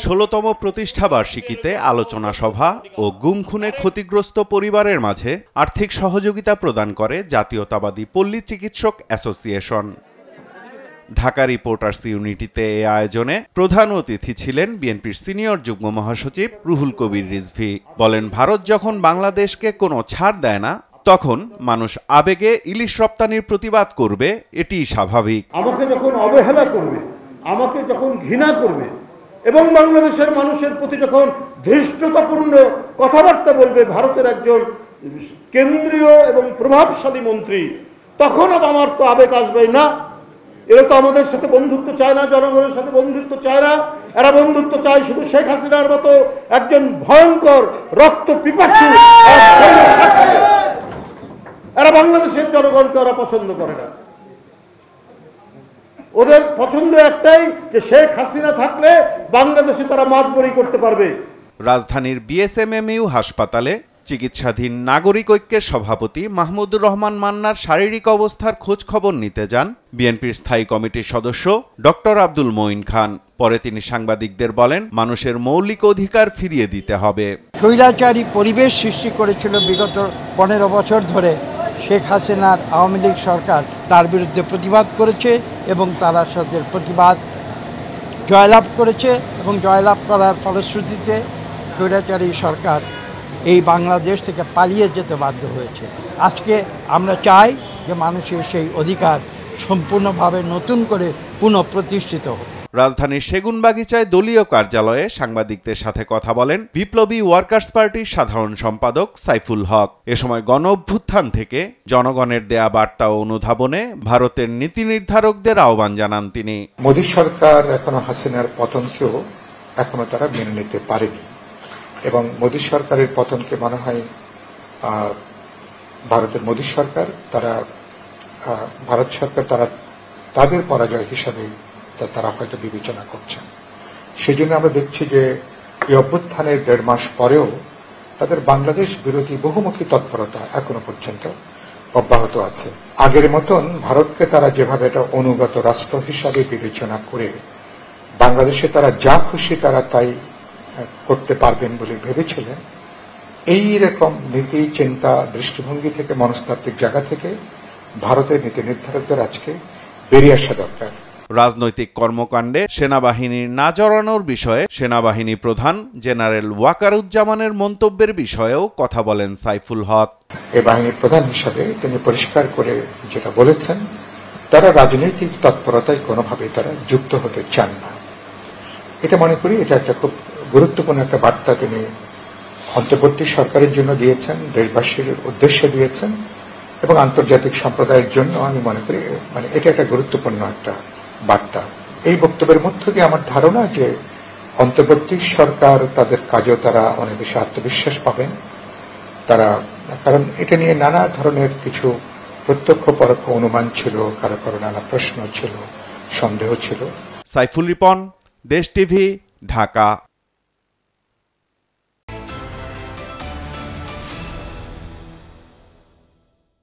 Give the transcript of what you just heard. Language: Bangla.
১৬তম প্রতিষ্ঠাবার্ষিকীতে আলোচনা সভা ও গুম খুনে ক্ষতিগ্রস্ত পরিবারের মাঝে আর্থিক সহযোগিতা প্রদান করে জাতীয়তাবাদী পল্লী চিকিৎসক অ্যাসোসিয়েশন। ঢাকা রিপোর্টার্স ইউনিটিতে এ আয়োজনে প্রধান অতিথি ছিলেন বিএনপির সিনিয়র যুগ্ম মহাসচিব রুহুল কবির রিজভী। বলেন, ভারত যখন বাংলাদেশকে কোনো ছাড় দেয় না, তখন মানুষ আবেগে ইলিশ রপ্তানির প্রতিবাদ করবে, এটিই স্বাভাবিক। আমাকে যখন অবহেলা করবে, আমাকে যখন ঘৃণা করবে এবং বাংলাদেশের মানুষের প্রতি যখন ধৃষ্টতাপূর্ণ কথাবার্তা বলবে ভারতের একজন কেন্দ্রীয় এবং প্রভাবশালী মন্ত্রী, তখন আমার তো আবেগ আসবে না। এরা তো আমাদের সাথে বন্ধুত্ব চায় না, জনগণের সাথে বন্ধুত্ব চায় না। এরা বন্ধুত্ব চায় শুধু শেখ হাসিনার মতো একজন ভয়ঙ্কর রক্ত পিপাসু স্বৈর শাসকের। এরা বাংলাদেশের জনগণকে ওরা পছন্দ করে না। ওদের পছন্দ একটাই, যে শেখ হাসিনা থাকলে বাংলাদেশে তারা মাতবরি করতে পারবে। রাজধানীর বিএসএমএমইউ হাসপাতালে চিকিৎসাধীন নাগরিক ঐক্যের সভাপতি মাহমুদুর রহমান মান্নার শারীরিক অবস্থার খোঁজ খবর নিতে যান বিএনপির স্থায়ী কমিটির সদস্য ডক্টর আব্দুল মঈন খান। পরে তিনি সাংবাদিকদের বলেন, মানুষের মৌলিক অধিকার ফিরিয়ে দিতে হবে। স্বৈরাচারী পরিবেশ সৃষ্টি করেছিল বিগত 15 বছর ধরে শেখ হাসিনার আওয়ামী লীগ সরকার, তার বিরুদ্ধে প্রতিবাদ করেছে এবং তারা সাথে প্রতিবাদ জয়লাভ করেছে এবং জয়লাভ করার ফলশ্রুতিতে স্বৈরাচারী সরকার এই বাংলাদেশ থেকে পালিয়ে যেতে বাধ্য হয়েছে। আজকে আমরা চাই যে মানুষের সেই অধিকার সম্পূর্ণভাবে নতুন করে পুনঃপ্রতিষ্ঠিত হোক। রাজধানীর সেগুনবাগিচায় দলীয় কার্যালয়ে সাংবাদিকদের সাথে কথা বলেন বিপ্লবী ওয়ার্কার্স পার্টির সাধারণ সম্পাদক সাইফুল হক। এ সময় গণ অভ্যুত্থান থেকে জনগণের দেয়া বার্তা ও অনুধাবনে ভারতের নীতি নির্ধারকদের আহ্বান জানান তিনি। মোদী সরকার এখনো হাসিনার পতনকেও এখনো তারা মেনে নিতে পারেনি এবং মোদী সরকারের পতনকে মনে হয় ভারতের মোদী সরকার, ভারত সরকার তাদের পরাজয় হিসাবে তারা হয়তো বিবেচনা করছেন। সেজন্য আমরা দেখছি যে এই অভ্যুত্থানের 1.5 মাস পরেও তাদের বাংলাদেশ বিরোধী বহুমুখী তৎপরতা এখনো পর্যন্ত অব্যাহত আছে। আগের মতন ভারতকে তারা যেভাবে একটা অনুগত রাষ্ট্র হিসাবে বিবেচনা করে বাংলাদেশে তারা যা খুশি তারা তাই করতে পারবেন বলে ভেবেছিলেন, এই রকম নীতি চিন্তা দৃষ্টিভঙ্গি থেকে, মনস্তাত্ত্বিক জায়গা থেকে ভারতের নীতি নির্ধারকদের আজকে বেরিয়ে আসা দরকার। রাজনৈতিক কর্মকাণ্ডে সেনাবাহিনীর না জড়ানোর বিষয়ে সেনাবাহিনী প্রধান জেনারেল ওয়াকারুজ্জামানের মন্তব্যের বিষয়েও কথা বলেন সাইফুল হক। এই বাহিনীর প্রধান হিসাবে তিনি পরিষ্কার করে যেটা বলেছেন, তারা রাজনৈতিক তৎপরতায় কোনোভাবে তারা যুক্ত হতে চান না। এটা মনে করি এটা একটা খুব গুরুত্বপূর্ণ একটা বার্তা তিনি অন্তর্বর্তী সরকারের জন্য দিয়েছেন, দেশবাসীর উদ্দেশ্যে দিয়েছেন এবং আন্তর্জাতিক সম্প্রদায়ের জন্য আমি মনে করি এটা একটা গুরুত্বপূর্ণ একটা বার্তা। এই বক্তব্যের মধ্য দিয়ে আমার ধারণা যে অন্তর্বর্তী সরকার তাদের কাজেও তারা অনেক বেশি আত্মবিশ্বাস পাবেন। কারণ এটা নিয়ে নানা ধরনের কিছু প্রত্যক্ষ পরোক্ষ অনুমান ছিল, কারো কারো নানা প্রশ্ন ছিল, সন্দেহ ছিল। সাইফুল রিপন, দেশ টিভি, ঢাকা।